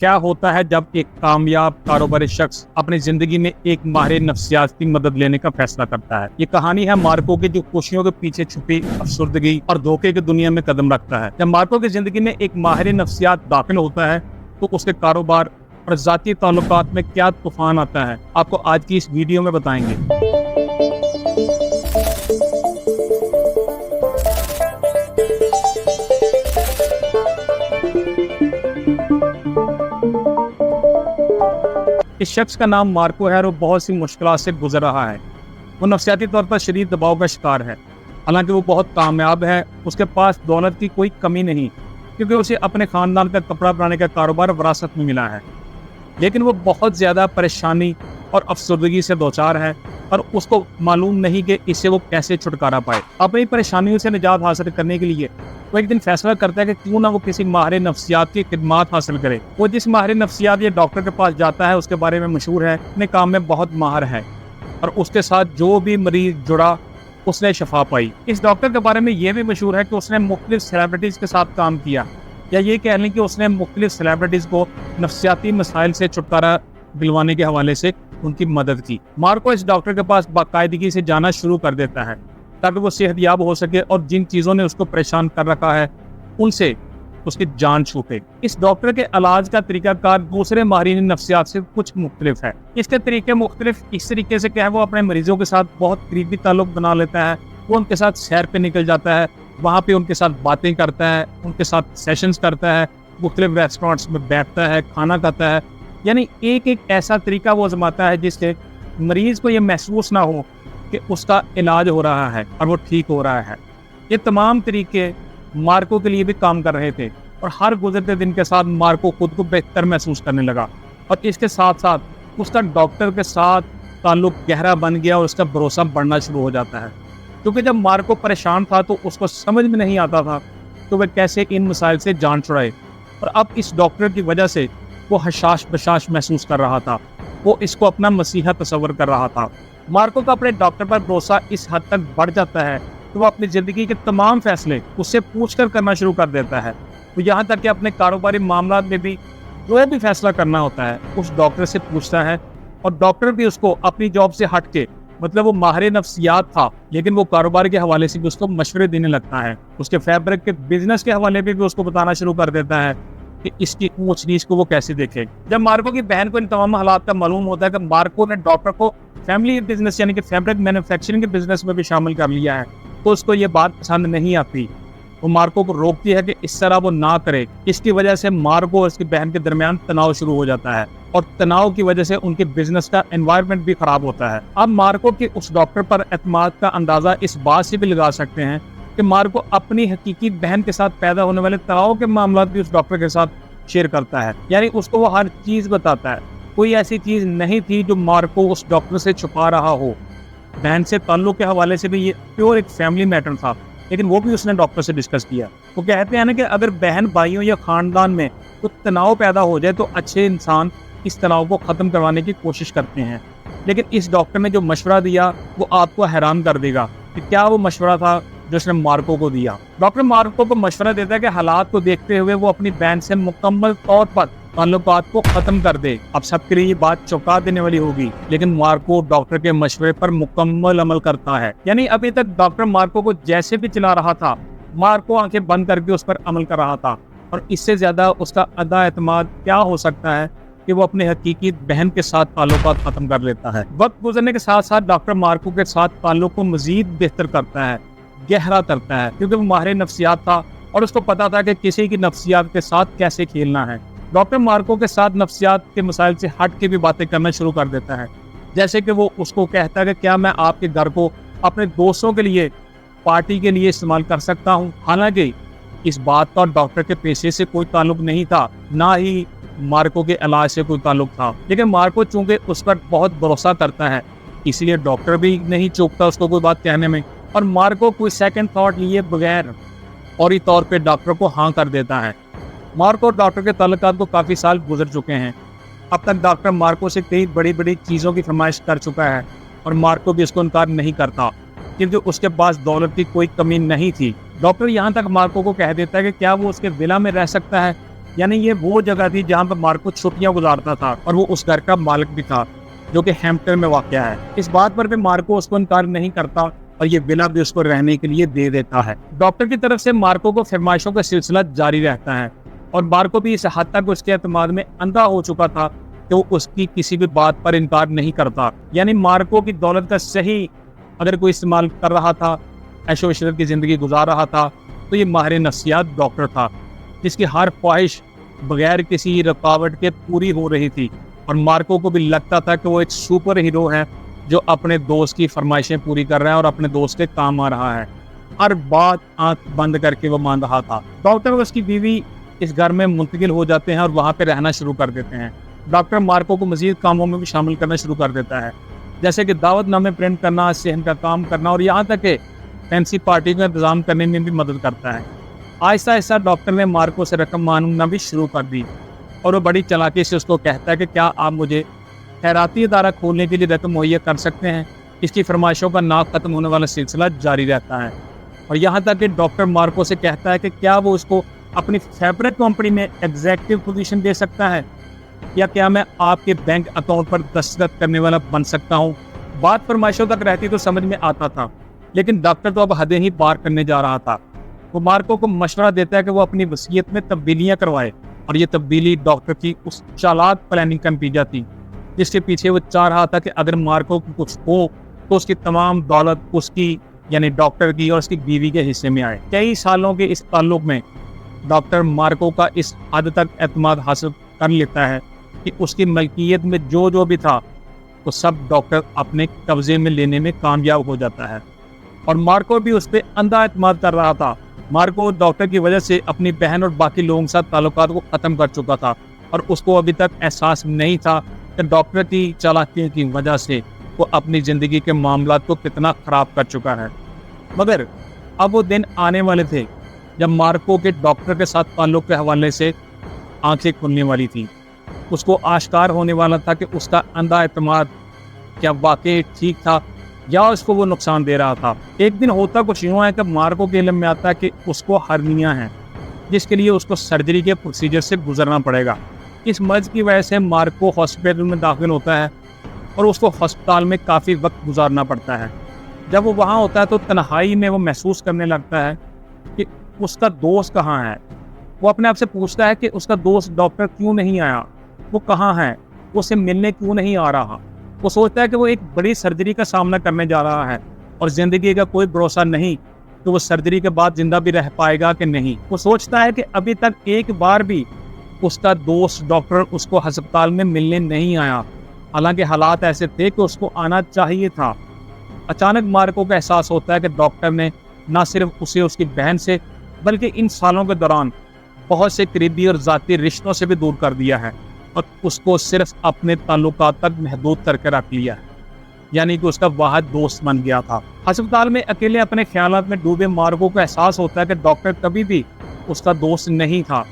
کیا ہوتا ہے جب ایک کامیاب کاروباری شخص اپنی زندگی میں ایک ماہر نفسیات کی مدد لینے کا فیصلہ کرتا ہے؟ یہ کہانی ہے مارکو کی، جو خوشیوں کے پیچھے چھپی افسردگی اور دھوکے کی دنیا میں قدم رکھتا ہے۔ جب مارکو کی زندگی میں ایک ماہر نفسیات داخل ہوتا ہے تو اس کے کاروبار اور ذاتی تعلقات میں کیا طوفان آتا ہے، آپ کو آج کی اس ویڈیو میں بتائیں گے۔ اس شخص کا نام مارکو ہے اور وہ بہت سی مشکلات سے گزر رہا ہے۔ وہ نفسیاتی طور پر شدید دباؤ کا شکار ہے، حالانکہ وہ بہت کامیاب ہے۔ اس کے پاس دولت کی کوئی کمی نہیں، کیونکہ اسے اپنے خاندان کا کپڑا بنانے کا کاروبار وراثت میں ملا ہے، لیکن وہ بہت زیادہ پریشانی اور افسردگی سے دوچار ہے اور اس کو معلوم نہیں کہ اس سے وہ کیسے چھٹکارا پائے۔ اپنی پریشانیوں سے نجات حاصل کرنے کے لیے وہ ایک دن فیصلہ کرتا ہے کہ کیوں نہ وہ کسی ماہر نفسیات کی خدمات حاصل کرے۔ وہ جس ماہر نفسیات یا ڈاکٹر کے پاس جاتا ہے اس کے بارے میں مشہور ہے، اپنے کام میں بہت ماہر ہے اور اس کے ساتھ جو بھی مریض جڑا اس نے شفا پائی۔ اس ڈاکٹر کے بارے میں یہ بھی مشہور ہے کہ اس نے مختلف سیلیبریٹیز کے ساتھ کام کیا، یا یہ کہہ لیں کہ اس نے مختلف سیلیبریٹیز کو نفسیاتی مسائل سے چھٹکارا دلوانے کے حوالے سے ان کی مدد کی۔ مارکو اس ڈاکٹر کے پاس باقاعدگی سے جانا شروع کر دیتا ہے تاکہ وہ صحت یاب ہو سکے اور جن چیزوں نے اس کو پریشان کر رکھا ہے ان سے اس کی جان چھوٹے۔ اس ڈاکٹر کے علاج کا طریقہ کار دوسرے ماہرین نفسیات سے کچھ مختلف ہے۔ اس کے طریقے مختلف اس طریقے سے کہ وہ اپنے مریضوں کے ساتھ بہت قریبی تعلق بنا لیتا ہے۔ وہ ان کے ساتھ سیر پہ نکل جاتا ہے، وہاں پہ ان کے ساتھ باتیں کرتا ہے، ان کے ساتھ سیشنز کرتا ہے، مختلف ریسٹورینٹس میں بیٹھتا ہے، کھانا کھاتا ہے، یعنی ایک ایسا طریقہ وہ آزماتا ہے جس سے مریض کو یہ محسوس نہ ہو کہ اس کا علاج ہو رہا ہے اور وہ ٹھیک ہو رہا ہے۔ یہ تمام طریقے مارکو کے لیے بھی کام کر رہے تھے اور ہر گزرتے دن کے ساتھ مارکو خود کو بہتر محسوس کرنے لگا، اور اس کے ساتھ ساتھ اس کا ڈاکٹر کے ساتھ تعلق گہرا بن گیا اور اس کا بھروسہ بڑھنا شروع ہو جاتا ہے۔ کیونکہ جب مارکو پریشان تھا تو اس کو سمجھ میں نہیں آتا تھا کہ وہ کیسے ان مسائل سے جان چھڑائے، اور اب اس ڈاکٹر کی وجہ سے وہ حشاش بشاش محسوس کر رہا تھا۔ وہ اس کو اپنا مسیحا تصور کر رہا تھا۔ مارکو کا اپنے ڈاکٹر پر بھروسہ اس حد تک بڑھ جاتا ہے کہ وہ اپنی زندگی کے تمام فیصلے اس سے پوچھ کر کرنا شروع کر دیتا ہے۔ وہ یہاں تک کہ اپنے کاروباری معاملات میں بھی جو بھی فیصلہ کرنا ہوتا ہے اس ڈاکٹر سے پوچھتا ہے، اور ڈاکٹر بھی اس کو اپنی جاب سے ہٹ کے، مطلب وہ ماہر نفسیات تھا لیکن وہ کاروبار کے حوالے سے بھی اس کو مشورے دینے لگتا ہے۔ اس کے فیبرک کے بزنس کے حوالے بھی اس کو بتانا شروع کر دیتا ہے کہ اس کی اونچ نیچ کو وہ کیسے دیکھے۔ جب مارکو کی بہن کو ان تمام حالات کا معلوم ہوتا ہے کہ مارکو نے ڈاکٹر کو فیملی بزنس یعنی کہ فیبرک مینوفیکچرنگ کے بزنس میں بھی شامل کر لیا ہے، تو اس کو یہ بات پسند نہیں آتی۔ وہ مارکو کو روکتی ہے کہ اس طرح وہ نہ کرے۔ اس کی وجہ سے مارکو اور اس کی بہن کے درمیان تناؤ شروع ہو جاتا ہے، اور تناؤ کی وجہ سے ان کے بزنس کا انوائرمنٹ بھی خراب ہوتا ہے۔ اب مارکو کے اس ڈاکٹر پر اعتماد کا اندازہ اس بات سے بھی لگا سکتے ہیں کہ مارکو اپنی حقیقی بہن کے ساتھ پیدا ہونے والے تناؤ کے معاملات بھی اس ڈاکٹر کے ساتھ شیئر کرتا ہے، یعنی اس کو وہ ہر چیز بتاتا ہے۔ کوئی ایسی چیز نہیں تھی جو مارکو اس ڈاکٹر سے چھپا رہا ہو۔ بہن سے تعلق کے حوالے سے بھی یہ پیور ایک فیملی میٹر تھا، لیکن وہ بھی اس نے ڈاکٹر سے ڈسکس کیا۔ وہ کہتے ہیں نا کہ اگر بہن بھائیوں یا خاندان میں کوئی تناؤ پیدا ہو جائے تو اچھے انسان اس تناؤ کو ختم کروانے کی کوشش کرتے ہیں، لیکن اس ڈاکٹر نے جو مشورہ دیا وہ آپ کو حیران کر دے گا کہ کیا وہ مشورہ تھا جو اس نے مارکو کو دیا۔ ڈاکٹر مارکو کو مشورہ دیتا ہے کہ حالات کو دیکھتے ہوئے وہ اپنی بہن سے مکمل طور پر تعلقات کو ختم کر دے۔ اب سب کے لیے یہ بات چونکا دینے والی ہوگی، لیکن مارکو ڈاکٹر کے مشورے پر مکمل عمل کرتا ہے۔ یعنی ابھی تک ڈاکٹر مارکو کو جیسے بھی چلا رہا تھا، مارکو آنکھیں بند کر کے اس پر عمل کر رہا تھا، اور اس سے زیادہ اس کا ادا اعتماد کیا ہو سکتا ہے کہ وہ اپنے حقیقی بہن کے ساتھ تعلقات ختم کر لیتا ہے۔ وقت گزرنے کے ساتھ ساتھ ڈاکٹر مارکو کے ساتھ تعلق کو مزید بہتر کرتا ہے، گہرا کرتا ہے، کیونکہ وہ ماہر نفسیات تھا اور اس کو پتا تھا کہ کسی کی نفسیات کے ساتھ کیسے کھیلنا ہے۔ ڈاکٹر مارکو کے ساتھ نفسیات کے مسائل سے ہٹ کے بھی باتیں کرنا شروع کر دیتا ہے، جیسے کہ وہ اس کو کہتا ہے کہ کیا میں آپ کے گھر کو اپنے دوستوں کے لیے پارٹی کے لیے استعمال کر سکتا ہوں۔ حالانکہ اس بات کا ڈاکٹر کے پیشے سے کوئی تعلق نہیں تھا، نہ ہی مارکو کے علاج سے کوئی تعلق تھا، لیکن مارکو چونکہ اس پر بہت بھروسہ کرتا ہے اس لیے ڈاکٹر بھی نہیں چوکتا اس کو کوئی بات کہنے میں، اور مارکو کوئی سیکنڈ تھاٹ لیے بغیر فوری طور پہ ڈاکٹر کو ہاں کر دیتا ہے۔ مارکو اور ڈاکٹر کے تعلقات کو کافی سال گزر چکے ہیں۔ اب تک ڈاکٹر مارکو سے کئی بڑی بڑی چیزوں کی فرمائش کر چکا ہے، اور مارکو بھی اس کو انکار نہیں کرتا کیونکہ اس کے پاس دولت کی کوئی کمی نہیں تھی۔ ڈاکٹر یہاں تک مارکو کو کہہ دیتا ہے کہ کیا وہ اس کے ولا میں رہ سکتا ہے، یعنی یہ وہ جگہ تھی جہاں پر مارکو چھٹیاں گزارتا تھا اور وہ اس گھر کا مالک بھی تھا جو کہ ہیمپٹن میں واقع ہے۔ اس بات پر بھی مارکو اس کو انکار نہیں کرتا اور یہ ولا بھی اس کو رہنے کے لیے دے دیتا ہے۔ ڈاکٹر کی طرف سے مارکو کو فرمائشوں کا سلسلہ جاری رہتا ہے اور مارکو بھی اس حد تک اس کے اعتماد میں اندھا ہو چکا تھا کہ وہ اس کی کسی بھی بات پر انکار نہیں کرتا۔ یعنی مارکو کی دولت کا صحیح اگر کوئی استعمال کر رہا تھا، عیش و عشرت کی زندگی گزار رہا تھا، تو یہ ماہر نفسیات ڈاکٹر تھا جس کی ہر خواہش بغیر کسی رکاوٹ کے پوری ہو رہی تھی، اور مارکو کو بھی لگتا تھا کہ وہ ایک سپر ہیرو ہے جو اپنے دوست کی فرمائشیں پوری کر رہا ہے اور اپنے دوست کے کام آ رہا ہے۔ ہر بات آنکھ بند کر کے وہ مان رہا تھا۔ ڈاکٹر اور اس کی بیوی اس گھر میں منتقل ہو جاتے ہیں اور وہاں پہ رہنا شروع کر دیتے ہیں۔ ڈاکٹر مارکو کو مزید کاموں میں بھی شامل کرنا شروع کر دیتا ہے، جیسے کہ دعوت نامے پرنٹ کرنا، صحن کا کام کرنا اور یہاں تک کہ فینسی پارٹی کا انتظام کرنے میں بھی مدد کرتا ہے۔ آہستہ آہستہ ڈاکٹر نے مارکو سے رقم مانگنا بھی شروع کر دی اور وہ بڑی چالاکی سے اس کو کہتا ہے کہ کیا آپ مجھے خیراتی ادارہ کھولنے کے لیے رقم مہیا کر سکتے ہیں۔ اس کی فرمائشوں کا نہ ختم ہونے والا سلسلہ جاری رہتا ہے اور یہاں تک کہ ڈاکٹر مارکو سے کہتا ہے کہ کیا وہ اس کو اپنی فیوریٹ کمپنی میں ایگزیکٹو پوزیشن دے سکتا ہے، یا کیا میں آپ کے بینک اکاؤنٹ پر دستخط کرنے والا بن سکتا ہوں۔ بات فرمائشوں تک رہتی تو سمجھ میں آتا تھا، لیکن ڈاکٹر تو اب حدیں ہی پار کرنے جا رہا تھا۔ وہ مارکو کو مشورہ دیتا ہے کہ وہ اپنی وصیت میں تبدیلیاں کروائے، اور یہ تبدیلی ڈاکٹر کی اس چالاک پلاننگ کا نتیجہ تھی جس کے پیچھے وہ چاہ رہا تھا کہ اگر مارکو کو کچھ ہو تو اس کی تمام دولت اس کی یعنی ڈاکٹر کی اور اس کی بیوی کے حصے میں آئے۔ کئی سالوں کے اس تعلق میں ڈاکٹر مارکو کا اس حد تک اعتماد حاصل کر لیتا ہے کہ اس کی ملکیت میں جو بھی تھا وہ سب ڈاکٹر اپنے قبضے میں لینے میں کامیاب ہو جاتا ہے، اور مارکو بھی اس پہ اندھا اعتماد کر رہا تھا۔ مارکو ڈاکٹر کی وجہ سے اپنی بہن اور باقی لوگوں کے ساتھ تعلقات کو ختم کر چکا تھا، اور اس کو ابھی تک احساس نہیں تھا کہ ڈاکٹر کی چالاکیوں کی وجہ سے وہ اپنی زندگی کے معاملات کو کتنا خراب کر چکا ہے۔ مگر اب وہ دن آنے والے تھے جب مارکو کے ڈاکٹر کے ساتھ تعلق کے حوالے سے آنکھیں کھلنے والی تھیں۔ اس کو آشکار ہونے والا تھا کہ اس کا اندھا اعتماد کیا واقعی ٹھیک تھا یا اس کو وہ نقصان دے رہا تھا۔ ایک دن ہوتا کچھ یوں ہے کہ مارکو کے علم میں آتا ہے کہ اس کو ہرنیا ہے، جس کے لیے اس کو سرجری کے پروسیجر سے گزرنا پڑے گا۔ اس مرض کی وجہ سے مارکو ہاسپٹل میں داخل ہوتا ہے اور اس کو ہسپتال میں کافی وقت گزارنا پڑتا ہے۔ جب وہ وہاں ہوتا ہے تو تنہائی میں وہ محسوس کرنے لگتا ہے کہ اس کا دوست کہاں ہے۔ وہ اپنے آپ سے پوچھتا ہے کہ اس کا دوست ڈاکٹر کیوں نہیں آیا، وہ کہاں ہے، وہ اسے ملنے کیوں نہیں آ رہا۔ وہ سوچتا ہے کہ وہ ایک بڑی سرجری کا سامنا کرنے جا رہا ہے اور زندگی کا کوئی بھروسہ نہیں کہ وہ سرجری کے بعد زندہ بھی رہ پائے گا کہ نہیں۔ وہ سوچتا ہے کہ ابھی تک ایک بار بھی اس کا دوست ڈاکٹر اس کو ہسپتال میں ملنے نہیں آیا، حالانکہ حالات ایسے تھے کہ اس کو آنا چاہیے تھا۔ اچانک مارکو کو احساس ہوتا ہے کہ ڈاکٹر نے نہ صرف اسے اس کی بہن سے بلکہ ان سالوں کے دوران بہت سے قریبی اور ذاتی رشتوں سے بھی دور کر دیا ہے اور اس کو صرف اپنے تعلقات تک محدود کر کے رکھ لیا ہے، یعنی کہ اس کا واحد دوست بن گیا تھا۔ ہسپتال میں اکیلے اپنے خیالات میں ڈوبے مارکو کو احساس ہوتا ہے کہ ڈاکٹر کبھی بھی اس کا دوست نہیں تھا۔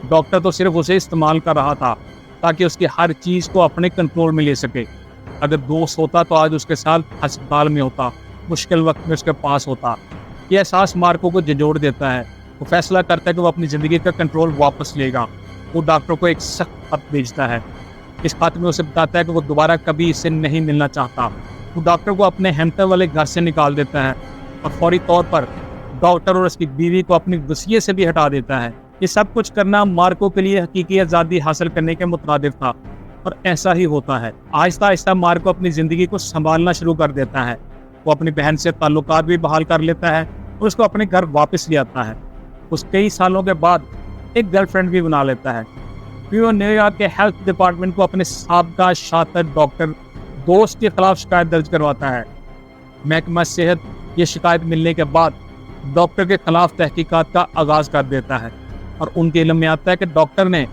ڈاکٹر تو صرف اسے استعمال کر رہا تھا تاکہ اس کی ہر چیز کو اپنے کنٹرول میں لے سکے۔ اگر دوست ہوتا تو آج اس کے ساتھ ہسپتال میں ہوتا، مشکل وقت میں اس کے پاس ہوتا۔ یہ احساس مارکو کو جھنجھوڑ دیتا ہے۔ وہ فیصلہ کرتا ہے کہ وہ اپنی زندگی کا کنٹرول واپس لے گا۔ وہ ڈاکٹر کو ایک سخت خط بھیجتا ہے۔ اس خط میں اسے بتاتا ہے کہ وہ دوبارہ کبھی اس سے نہیں ملنا چاہتا۔ وہ ڈاکٹر کو اپنے ہیمپٹن والے گھر سے نکال دیتا ہے اور فوری طور پر ڈاکٹر اور اس کی بیوی کو اپنی وصیت سے بھی ہٹا دیتا ہے۔ یہ سب کچھ کرنا مارکو کے لیے حقیقی آزادی حاصل کرنے کے مترادف تھا، اور ایسا ہی ہوتا ہے۔ آہستہ آہستہ مارکو اپنی زندگی کو سنبھالنا شروع کر دیتا ہے۔ وہ اپنی بہن سے تعلقات بھی بحال کر لیتا ہے اور اس کو اپنے گھر واپس لے آتا ہے۔ اس کئی سالوں کے بعد ایک گرل فرینڈ بھی بنا لیتا ہے۔ پھر وہ نیو یارک کے ہیلتھ ڈپارٹمنٹ کو اپنے سابقہ شاطر ڈاکٹر دوست کے خلاف شکایت درج کرواتا ہے۔ محکمہ صحت یہ شکایت ملنے کے بعد ڈاکٹر کے خلاف تحقیقات کا آغاز کر دیتا ہے، اور ان کے علم میں آتا ہے کہ ڈاکٹر نے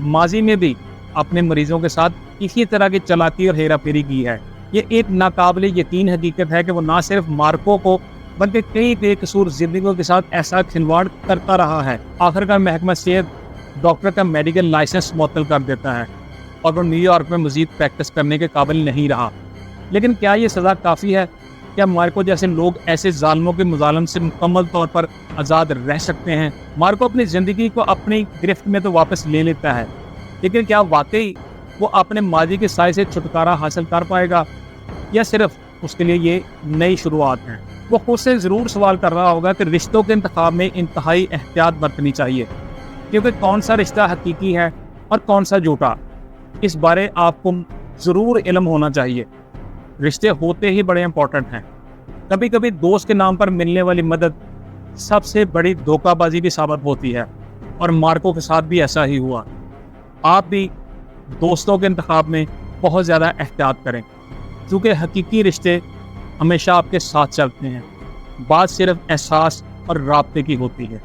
ماضی میں بھی اپنے مریضوں کے ساتھ اسی طرح کی چالاکی اور ہیرا پھیری کی ہے۔ یہ ایک ناقابل یقین حقیقت ہے کہ وہ نہ صرف مارکو کو بلکہ کئی بے قصور زندگیوں کے ساتھ ایسا کھلواڑ کرتا رہا ہے۔ آخرکار محکمہ صحت ڈاکٹر کا میڈیکل لائسنس معطل کر دیتا ہے اور وہ نیو یارک میں مزید پریکٹس کرنے کے قابل نہیں رہا۔ لیکن کیا یہ سزا کافی ہے؟ کیا مارکو جیسے لوگ ایسے ظالموں کے مظالم سے مکمل طور پر آزاد رہ سکتے ہیں؟ مارکو اپنی زندگی کو اپنی گرفت میں تو واپس لے لیتا ہے، لیکن کیا واقعی وہ اپنے ماضی کے سائے سے چھٹکارا حاصل کر پائے گا، یا صرف اس کے لیے یہ نئی شروعات ہیں؟ وہ خود سے ضرور سوال کر رہا ہوگا کہ رشتوں کے انتخاب میں انتہائی احتیاط برتنی چاہیے، کیونکہ کون سا رشتہ حقیقی ہے اور کون سا جھوٹا، اس بارے آپ کو ضرور علم ہونا چاہیے۔ رشتے ہوتے ہی بڑے امپورٹنٹ ہیں۔ کبھی کبھی دوست کے نام پر ملنے والی مدد سب سے بڑی دھوکہ بازی بھی ثابت ہوتی ہے، اور مارکو کے ساتھ بھی ایسا ہی ہوا۔ آپ بھی دوستوں کے انتخاب میں بہت زیادہ احتیاط کریں، کیونکہ حقیقی رشتے ہمیشہ آپ کے ساتھ چلتے ہیں، بات صرف احساس اور رابطے کی ہوتی ہے۔